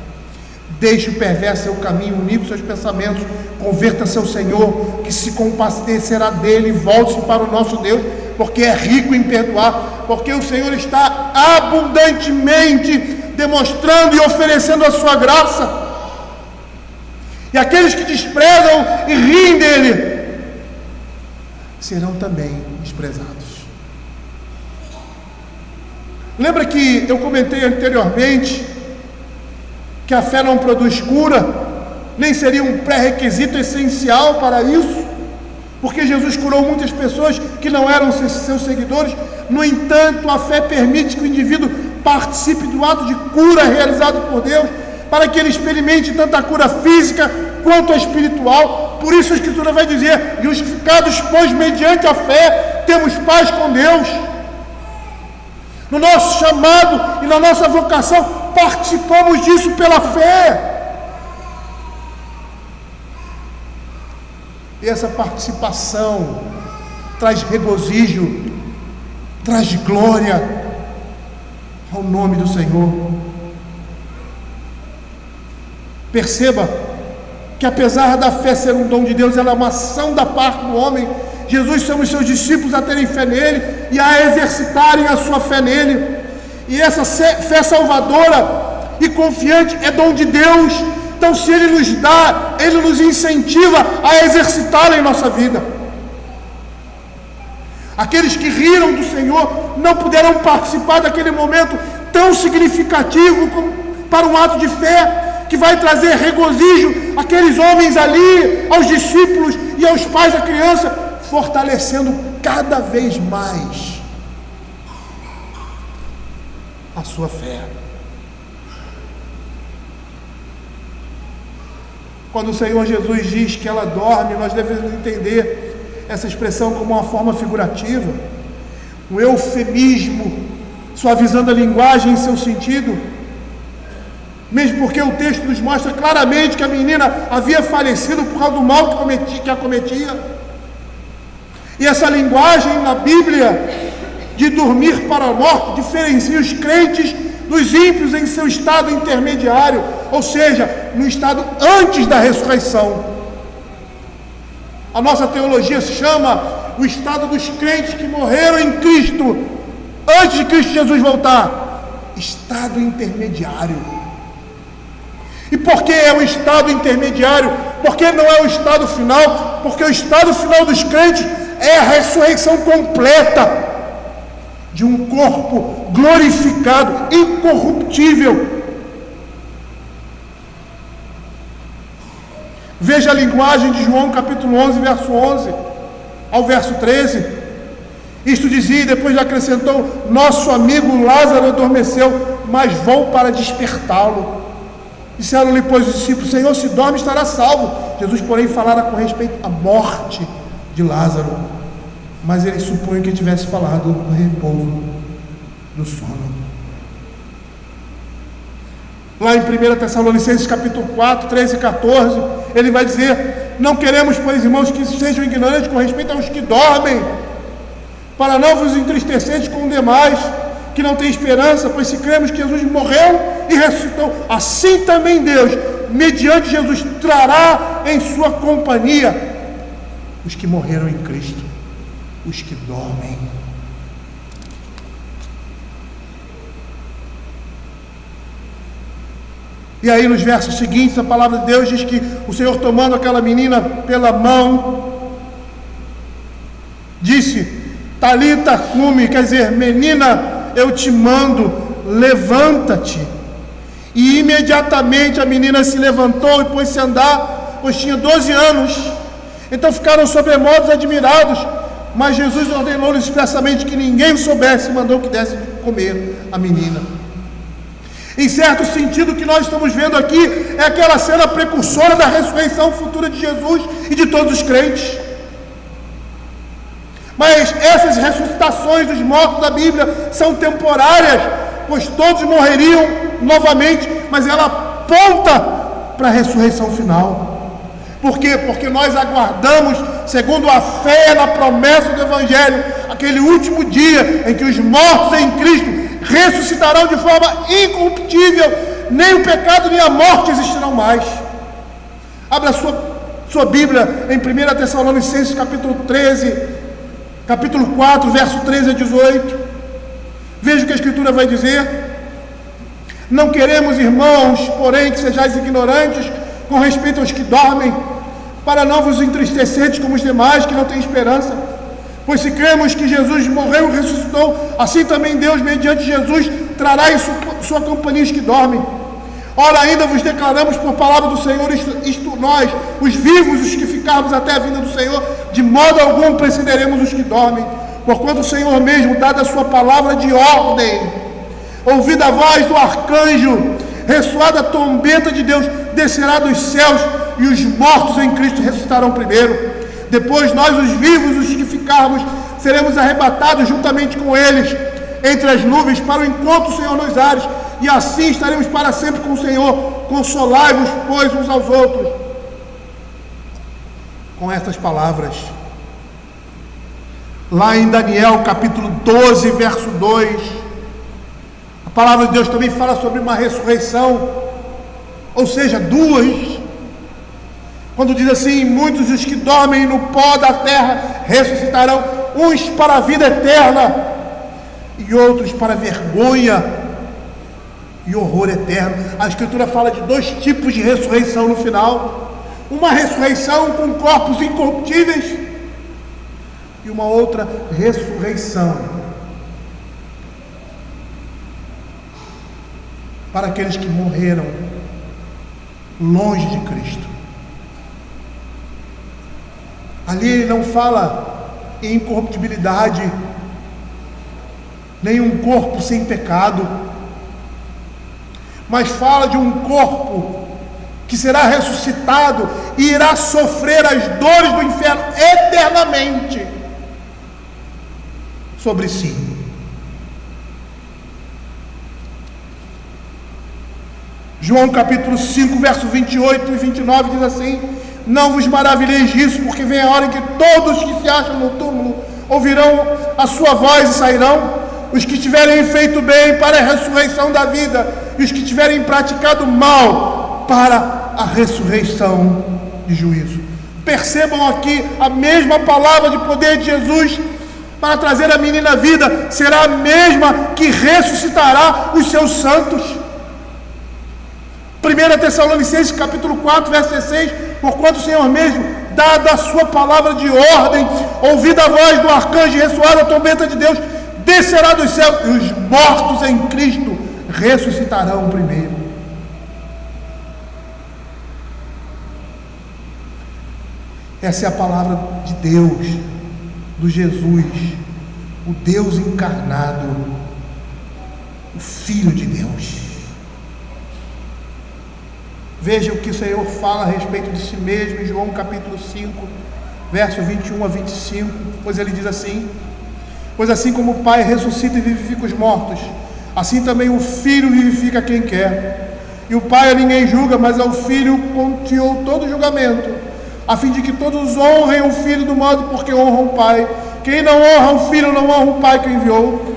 Deixe o perverso seu caminho, unido seus pensamentos, converta-se ao Senhor, que se compadecerá dele, e volte-se para o nosso Deus, porque é rico em perdoar, porque o Senhor está abundantemente demonstrando e oferecendo a sua graça. E aqueles que desprezam e riem dele serão também desprezados. Lembra que eu comentei anteriormente que a fé não produz cura, nem seria um pré-requisito essencial para isso, porque Jesus curou muitas pessoas que não eram seus seguidores. No entanto, a fé permite que o indivíduo participe do ato de cura realizado por Deus, para que ele experimente tanto a cura física quanto a espiritual. Por isso a Escritura vai dizer: justificados, pois, mediante a fé, temos paz com Deus. No nosso chamado e na nossa vocação, participamos disso pela fé. E essa participação traz regozijo, traz glória ao nome do Senhor. Perceba que apesar da fé ser um dom de Deus, ela é uma ação da parte do homem. Jesus chama os seus discípulos a terem fé nele e a exercitarem a sua fé nele. E essa fé salvadora e confiante é dom de Deus. Então, se Ele nos dá, Ele nos incentiva a exercitá-la em nossa vida. Aqueles que riram do Senhor não puderam participar daquele momento tão significativo para um ato de fé que vai trazer regozijo àqueles homens ali, aos discípulos e aos pais da criança, fortalecendo cada vez mais a sua fé. Quando o Senhor Jesus diz que ela dorme, nós devemos entender essa expressão como uma forma figurativa, um eufemismo, suavizando a linguagem em seu sentido, mesmo porque o texto nos mostra claramente que a menina havia falecido por causa do mal que a cometia. E essa linguagem na Bíblia de dormir para a morte diferencia os crentes dos ímpios em seu estado intermediário, ou seja, no estado antes da ressurreição. A nossa teologia se chama o estado dos crentes que morreram em Cristo, antes de Cristo Jesus voltar. Estado intermediário. E por que é um estado intermediário? Porque não é o estado final, porque o estado final dos crentes é a ressurreição completa de um corpo glorificado, incorruptível. Veja a linguagem de João capítulo 11, verso 11 ao verso 13. Isto dizia, e depois acrescentou: nosso amigo Lázaro adormeceu, mas vou para despertá-lo. Disseram-lhe, pois, os discípulos: Senhor, se dorme, estará salvo. Jesus, porém, falara com respeito à morte de Lázaro, mas ele supunha que tivesse falado do repouso do sono. Lá em 1 Tessalonicenses capítulo 4, 13 e 14, ele vai dizer: não queremos, pois, irmãos, que sejam ignorantes com respeito aos que dormem, para não vos entristecerdes com demais, que não têm esperança, pois se cremos que Jesus morreu e ressuscitou, assim também Deus, mediante Jesus, trará em sua companhia os que morreram em Cristo, os que dormem. E aí nos versos seguintes a palavra de Deus diz que o Senhor, tomando aquela menina pela mão, disse: Talita cumi, quer dizer, menina, eu te mando, levanta-te. E imediatamente a menina se levantou e pôs-se a andar, pois tinha 12 anos. Então ficaram sobremodos admirados, mas Jesus ordenou-lhes expressamente que ninguém soubesse e mandou que desse de comer a menina. Em certo sentido, o que nós estamos vendo aqui é aquela cena precursora da ressurreição futura de Jesus e de todos os crentes. Mas essas ressuscitações dos mortos da Bíblia são temporárias, pois todos morreriam novamente, mas ela aponta para a ressurreição final. Por quê? Porque nós aguardamos, segundo a fé na promessa do Evangelho, aquele último dia em que os mortos em Cristo ressuscitarão de forma incorruptível, nem o pecado nem a morte existirão mais. Abra sua Bíblia em 1 Tessalonicenses capítulo 13, capítulo 4, verso 13 a 18. Veja o que a Escritura vai dizer. Não queremos, irmãos, porém, que sejais ignorantes com respeito aos que dormem, para não vos entristecerdes como os demais que não têm esperança. Pois se cremos que Jesus morreu e ressuscitou, assim também Deus, mediante Jesus, trará em sua companhia os que dormem. Ora, ainda vos declaramos por palavra do Senhor, isto nós, os vivos, os que ficarmos até a vinda do Senhor, de modo algum precederemos os que dormem. Porquanto o Senhor mesmo, dada a sua palavra de ordem, ouvida a voz do arcanjo, ressoada a trombeta de Deus, descerá dos céus, e os mortos em Cristo ressuscitarão primeiro. Depois nós, os vivos, os que ficarmos, seremos arrebatados juntamente com eles entre as nuvens para o encontro do Senhor nos ares, e assim estaremos para sempre com o Senhor. Consolai-vos, pois, uns aos outros com estas palavras. Lá em Daniel capítulo 12, verso 2, a palavra de Deus também fala sobre uma ressurreição, ou seja, duas. Quando diz assim: muitos dos que dormem no pó da terra ressuscitarão, uns para a vida eterna e outros para vergonha e horror eterno. A Escritura fala de dois tipos de ressurreição no final: uma ressurreição com corpos incorruptíveis e uma outra ressurreição para aqueles que morreram longe de Cristo. Ali ele não fala em incorruptibilidade, nem um corpo sem pecado, mas fala de um corpo que será ressuscitado e irá sofrer as dores do inferno eternamente sobre si. João capítulo 5, verso 28 e 29 diz assim: não vos maravilheis disso, porque vem a hora em que todos que se acham no túmulo ouvirão a sua voz e sairão, os que tiverem feito bem para a ressurreição da vida, e os que tiverem praticado mal para a ressurreição de juízo. Percebam aqui a mesma palavra de poder de Jesus para trazer a menina à vida será a mesma que ressuscitará os seus santos. 1 Tessalonicenses capítulo 4, verso 16: porquanto o Senhor mesmo, dada a sua palavra de ordem, ouvida a voz do arcanjo e ressoada a trombeta de Deus, descerá dos céus, e os mortos em Cristo ressuscitarão primeiro. Essa é a palavra de Deus, do Jesus, o Deus encarnado, o Filho de Deus. Veja o que o Senhor fala a respeito de si mesmo em João capítulo 5, verso 21 a 25, pois ele diz assim: pois assim como o Pai ressuscita e vivifica os mortos, assim também o Filho vivifica quem quer. E o Pai a ninguém julga, mas ao Filho confiou todo o julgamento, a fim de que todos honrem o Filho do modo porque honram o Pai. Quem não honra o Filho não honra o Pai que o enviou.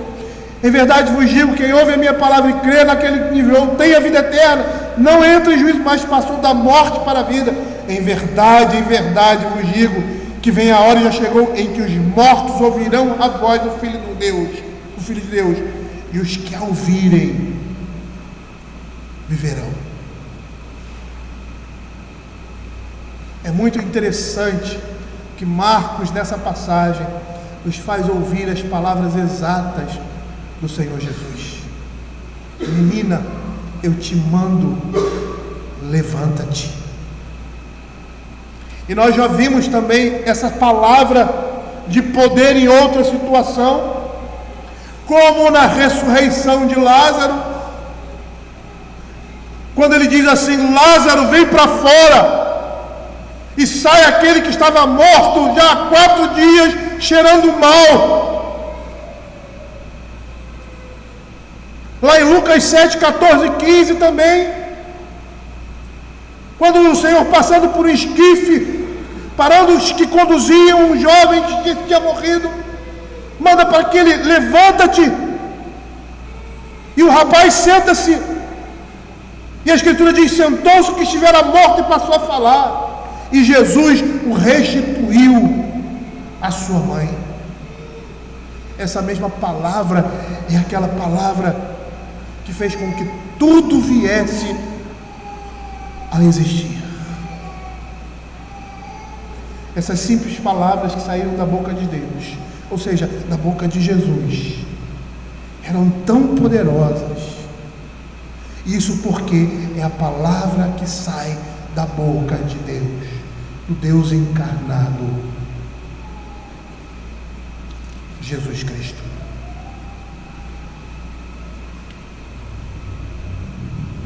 Em verdade vos digo, quem ouve a minha palavra e crê naquele que me enviou tem a vida eterna, não entra em juízo, mas passou da morte para a vida. Em verdade vos digo, que vem a hora e já chegou, em que os mortos ouvirão a voz do Filho de Deus, e os que a ouvirem viverão. É muito interessante que Marcos, nessa passagem, nos faz ouvir as palavras exatas do Senhor Jesus: menina, eu te mando, levanta-te. E nós já vimos também essa palavra de poder em outra situação, como na ressurreição de Lázaro, quando ele diz assim: Lázaro, vem para fora, e sai aquele que estava morto já há 4 dias, cheirando mal. Lá em Lucas 7, 14 e 15 também, quando o Senhor, passando por um esquife, parando os que conduziam um jovem que tinha morrido, manda para aquele: levanta-te. E o rapaz senta-se. E a Escritura diz: sentou-se o que estivera morto e passou a falar. E Jesus o restituiu à sua mãe. Essa mesma palavra é aquela palavra que fez com que tudo viesse a existir. Essas simples palavras que saíram da boca de Deus, ou seja, da boca de Jesus, eram tão poderosas. Isso porque é a palavra que sai da boca de Deus, do Deus encarnado, Jesus Cristo.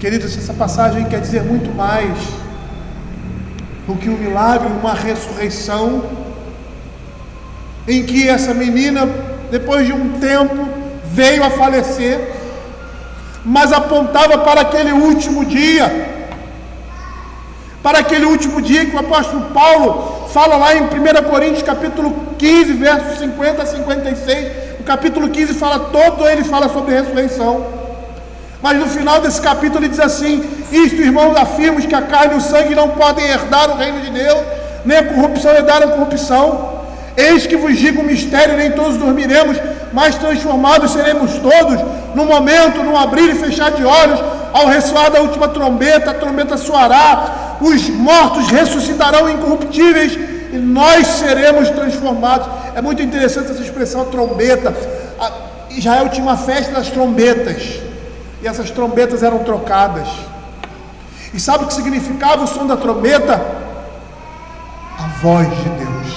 Queridos, essa passagem quer dizer muito mais do que um milagre, uma ressurreição, em que essa menina, depois de um tempo, veio a falecer, mas apontava para aquele último dia, que o apóstolo Paulo fala lá em 1 Coríntios capítulo 15, versos 50 a 56. O capítulo 15 ele fala sobre ressurreição, mas no final desse capítulo ele diz assim: isto, irmãos, afirmos que a carne e o sangue não podem herdar o reino de Deus, nem a corrupção herdar a corrupção. Eis que vos digo um mistério: nem todos dormiremos, mas transformados seremos todos, num momento, num abrir e fechar de olhos, ao ressoar da última trombeta. A trombeta soará, os mortos ressuscitarão incorruptíveis, e nós seremos transformados. É muito interessante essa expressão, trombeta. Israel tinha uma festa das trombetas, e essas trombetas eram trocadas. E sabe o que significava o som da trombeta? A voz de Deus.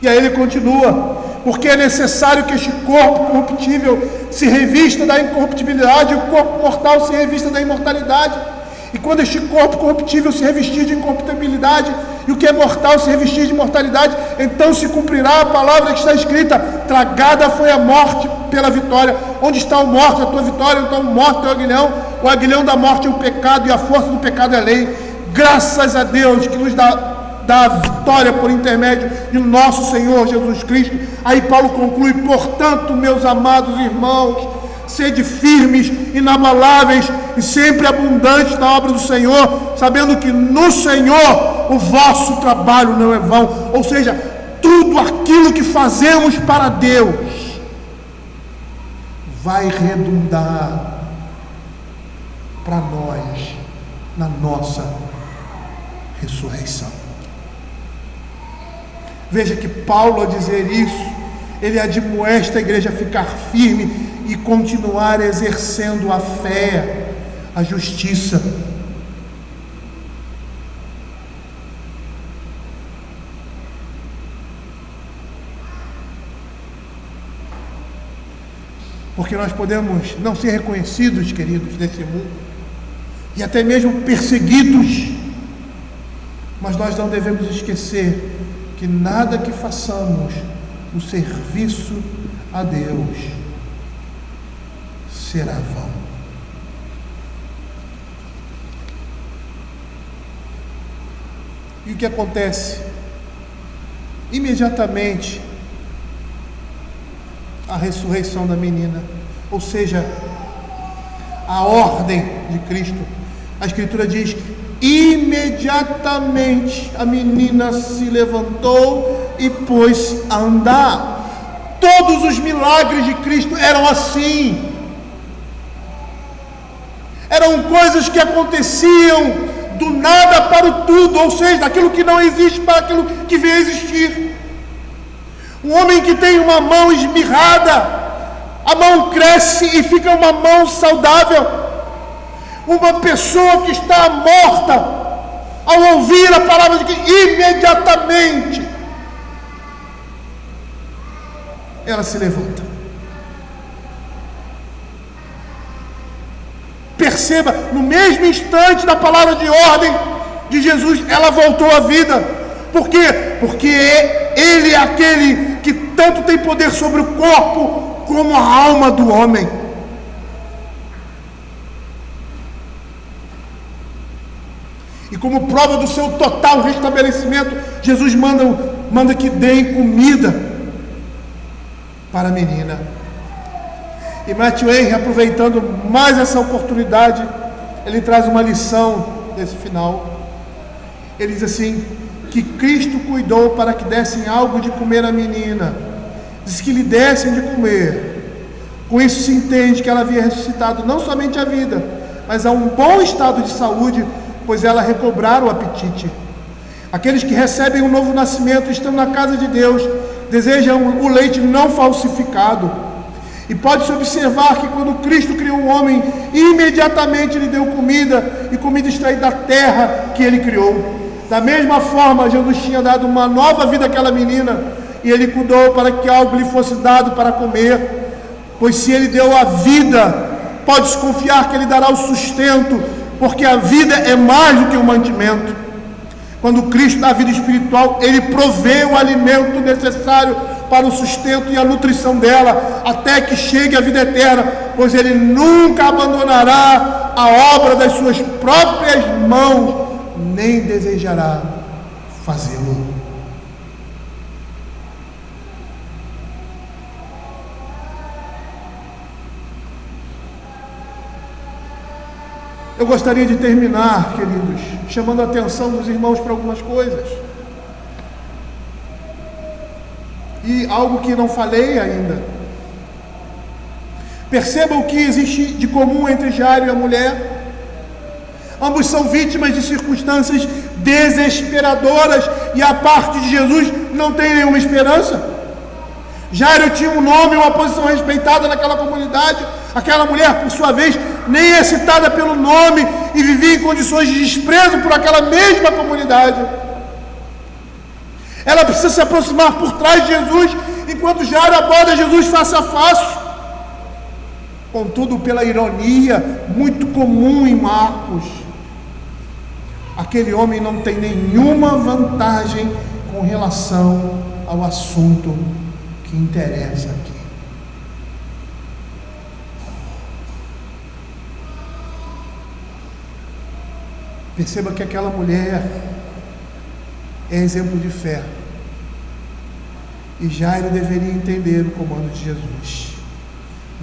E aí ele continua: porque é necessário que este corpo corruptível se revista da incorruptibilidade, e o corpo mortal se revista da imortalidade. E quando este corpo corruptível se revestir de incorruptibilidade, e o que é mortal se revestir de mortalidade, então se cumprirá a palavra que está escrita: tragada foi a morte pela vitória. Onde está a morte, a tua vitória? Então morte é o aguilhão. O aguilhão da morte é o pecado, e a força do pecado é a lei. Graças a Deus que nos dá a vitória por intermédio de nosso Senhor Jesus Cristo. Aí Paulo conclui: portanto, meus amados irmãos, sede firmes, inabaláveis e sempre abundantes na obra do Senhor, sabendo que no Senhor o vosso trabalho não é vão. Ou seja, tudo aquilo que fazemos para Deus vai redundar para nós na nossa ressurreição. Veja que Paulo, a dizer isso, ele admoesta a igreja a ficar firme e continuar exercendo a fé, a justiça. Porque nós podemos não ser reconhecidos, queridos, nesse mundo, e até mesmo perseguidos, mas nós não devemos esquecer que nada que façamos no serviço a Deus será vão. E o que acontece? Imediatamente a ressurreição da menina, ou seja, a ordem de Cristo. A Escritura diz: imediatamente a menina se levantou e pôs a andar. Todos os milagres de Cristo eram assim. Eram coisas que aconteciam do nada para o tudo, ou seja, daquilo que não existe para aquilo que vem a existir. Um homem que tem uma mão esmirrada, a mão cresce e fica uma mão saudável. Uma pessoa que está morta, ao ouvir a palavra de Cristo, imediatamente ela se levanta. Perceba, no mesmo instante da palavra de ordem de Jesus, ela voltou à vida. Por quê? Porque Ele é aquele que tanto tem poder sobre o corpo como a alma do homem. E como prova do seu total restabelecimento, Jesus manda que deem comida para a menina. E Matthew Henry, aproveitando mais essa oportunidade, ele traz uma lição desse final. Ele diz assim, que Cristo cuidou para que dessem algo de comer à menina. Diz que lhe dessem de comer. Com isso se entende que ela havia ressuscitado não somente a vida, mas a um bom estado de saúde, pois ela recobrara o apetite. Aqueles que recebem um novo nascimento estão na casa de Deus, desejam o leite não falsificado. E pode-se observar que quando Cristo criou o homem, imediatamente lhe deu comida, e comida extraída da terra que ele criou. Da mesma forma, Jesus tinha dado uma nova vida àquela menina, e ele cuidou para que algo lhe fosse dado para comer. Pois se ele deu a vida, pode-se confiar que ele dará o sustento, porque a vida é mais do que o mantimento. Quando Cristo dá a vida espiritual, ele provê o alimento necessário para o sustento e a nutrição dela, até que chegue a vida eterna, pois ele nunca abandonará a obra das suas próprias mãos, nem desejará fazê-lo. Eu gostaria de terminar, queridos, chamando a atenção dos irmãos para algumas coisas. E algo que não falei ainda. Perceba o que existe de comum entre Jairo e a mulher. Ambos são vítimas de circunstâncias desesperadoras, e a parte de Jesus não tem nenhuma esperança. Jairo tinha um nome, uma posição respeitada naquela comunidade. Aquela mulher, por sua vez, nem é citada pelo nome e vivia em condições de desprezo por aquela mesma comunidade. Ela precisa se aproximar por trás de Jesus, enquanto Jairo aborda Jesus face a face. Contudo, pela ironia muito comum em Marcos, aquele homem não tem nenhuma vantagem com relação ao assunto que interessa aqui. Perceba que aquela mulher é exemplo de fé, e Jairo deveria entender o comando de Jesus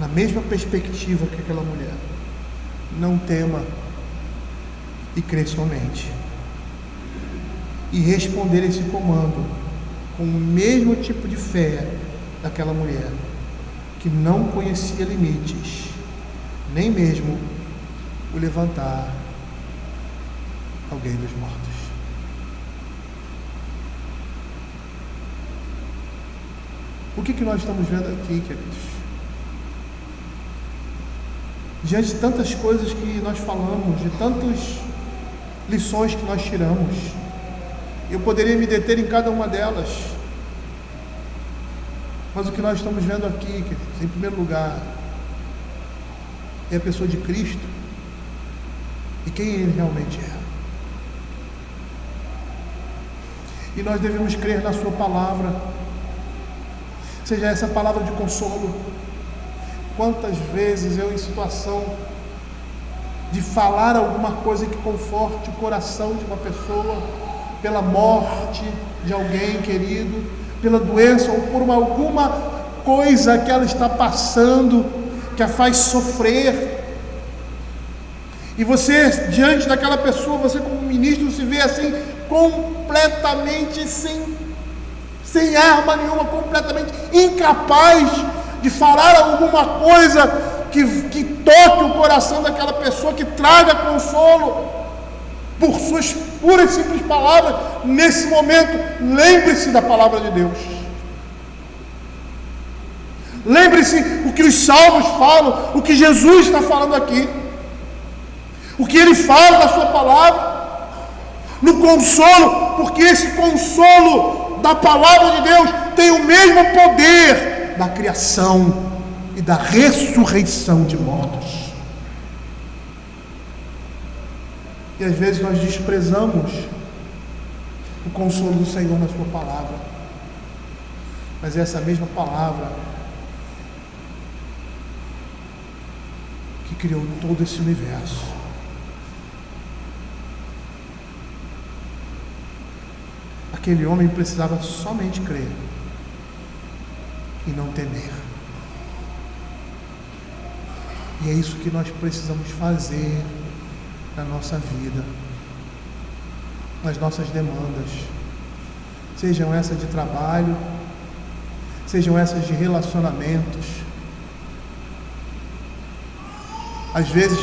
na mesma perspectiva que aquela mulher. Não tema e crê somente, e responder esse comando com o mesmo tipo de fé daquela mulher que não conhecia limites, nem mesmo o levantar alguém dos mortos. O que nós estamos vendo aqui, queridos? Diante de tantas coisas que nós falamos, de tantas lições que nós tiramos, eu poderia me deter em cada uma delas, mas o que nós estamos vendo aqui, queridos, em primeiro lugar, é a pessoa de Cristo e quem Ele realmente é. E nós devemos crer na Sua palavra, seja essa palavra de consolo. Quantas vezes eu, em situação de falar alguma coisa que conforte o coração de uma pessoa, pela morte de alguém querido, pela doença ou por alguma coisa que ela está passando, que a faz sofrer, e você, diante daquela pessoa, você como ministro se vê assim, completamente sem arma nenhuma, completamente incapaz de falar alguma coisa que toque o coração daquela pessoa, que traga consolo por suas puras e simples palavras. Nesse momento, lembre-se da palavra de Deus. Lembre-se o que os salmos falam, o que Jesus está falando aqui, o que Ele fala na sua palavra. no consolo, porque esse consolo da palavra de Deus tem o mesmo poder da criação e da ressurreição de mortos. E às vezes nós desprezamos o consolo do Senhor na sua palavra, mas é essa mesma palavra que criou todo esse universo. Aquele homem precisava somente crer e não temer. E é isso que nós precisamos fazer na nossa vida, nas nossas demandas, sejam essas de trabalho, sejam essas de relacionamentos. Às vezes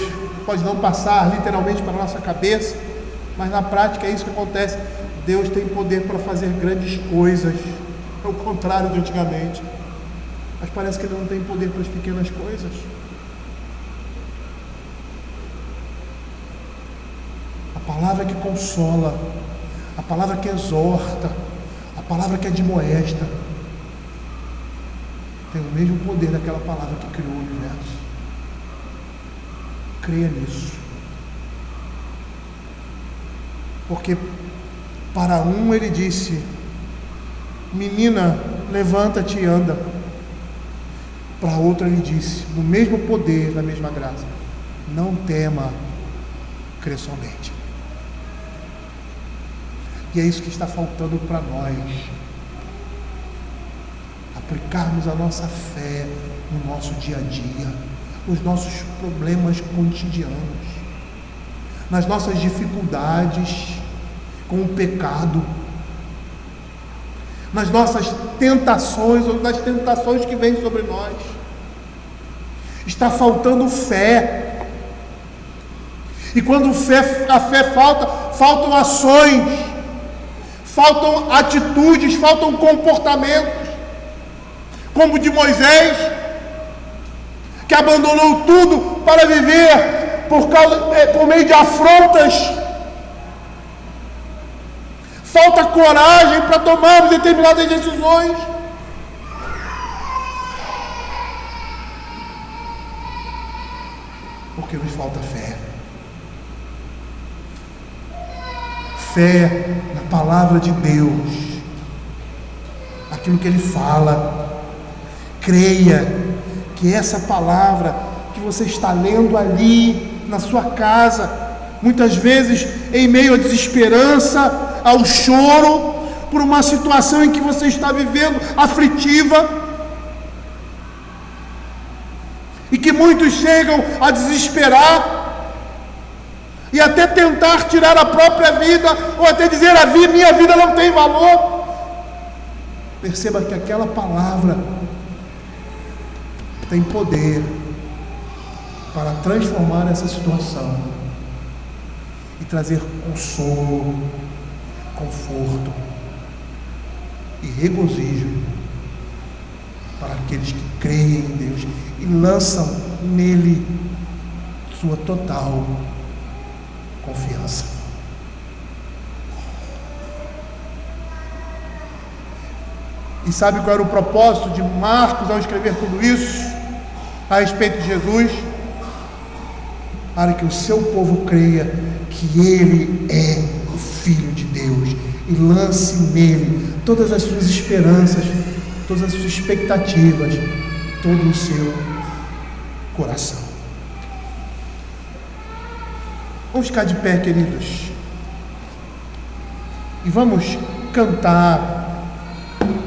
pode não passar literalmente para a nossa cabeça, mas na prática é isso que acontece. Deus tem poder para fazer grandes coisas, ao contrário de antigamente, mas parece que Ele não tem poder para as pequenas coisas. A palavra que consola, a palavra que exorta, a palavra que admoesta, tem o mesmo poder daquela palavra que criou o universo. Creia nisso. Porque para um Ele disse: menina, levanta-te e anda. Para outro Ele disse, no mesmo poder, na mesma graça: não tema, crê somente. E é isso que está faltando para nós, aplicarmos a nossa fé no nosso dia a dia, nos nossos problemas cotidianos, nas nossas dificuldades com o pecado, nas nossas tentações ou nas tentações que vêm sobre nós. Está faltando fé. E quando a fé falta, faltam ações, faltam atitudes, faltam comportamentos, como o de Moisés, que abandonou tudo para viver por meio de afrontas. Falta coragem para tomarmos determinadas decisões. Porque nos falta fé. Fé na palavra de Deus, aquilo que Ele fala. Creia que essa palavra que você está lendo ali na sua casa, muitas vezes em meio à desesperança, ao choro, por uma situação em que você está vivendo aflitiva, e que muitos chegam a desesperar e até tentar tirar a própria vida, ou até dizer: minha vida não tem valor. Perceba que aquela palavra tem poder para transformar essa situação e trazer consolo, conforto e regozijo para aqueles que creem em Deus e lançam nele sua total confiança. E sabe qual era o propósito de Marcos ao escrever tudo isso a respeito de Jesus? Para que o seu povo creia que Ele é o Filho de Deus e lance nele todas as suas esperanças, todas as suas expectativas, todo o seu coração. Vamos ficar de pé, queridos, e vamos cantar